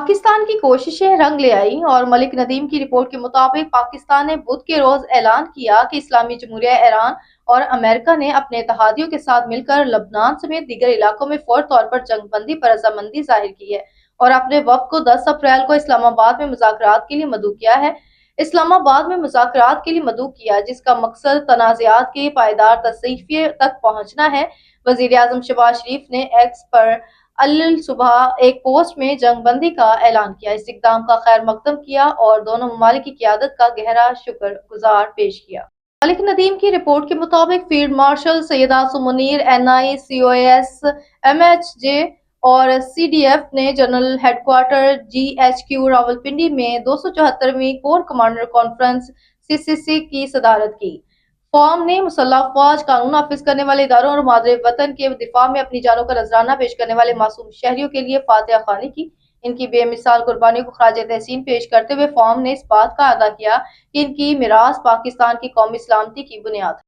पाकिस्तान की कोशिशें रंग ले आई और मलिक नदीम की रिपोर्ट के मुताबिक पाकिस्तान ने बुध के रोज ऐलान किया कि इस्लामी जमहूरिया ईरान और अमेरिका ने अपने इत्तेहादियों के साथ मिलकर लबनान समेत दीगर इलाकों में फौरी तौर पर जंगबंदी पर रजामंदी जाहिर की है और अपने वक्त को 10 अप्रैल को इस्लामाबाद में मुज़ाकरात के लिए मदऊ किया है। इस्लामाबाद में मुज़ाकरात के लिए मदऊ किया जिसका मकसद तनाज़ात के पायदार तस्वीर तक पहुंचना है। वजीर आजम शहबाज शरीफ ने एक्स पर अल सुबह एक पोस्ट में जंगबंदी का ऐलान किया, इस इकदाम का खैर मकदम किया और दोनों ममालिक की क़यादत का गहरा शुक्र गुजार पेश किया। मलिक नदीम की रिपोर्ट के मुताबिक field marshal Syed Asim Munir, NI, COAS, MHJ और CDF ने जनरल हेडक्वार्टर GHQ रावलपिंडी में 274वीं कोर कमांडर कॉन्फ्रेंस CCC की सदारत की। फॉर्म ने मुसल्लह अफवाज, कानून नाफिज करने वाले इदारों और मादरे वतन के दिफा में अपनी जानों का नजराना पेश करने वाले मासूम शहरियों के लिए फातिहा ख्वानी की। इनकी बेमिसाल कुर्बानियों को खराज तहसीन पेश करते हुए फॉर्म ने इस बात का अदा किया कि इनकी मिरास पाकिस्तान की कौमी सलामती की बुनियाद है।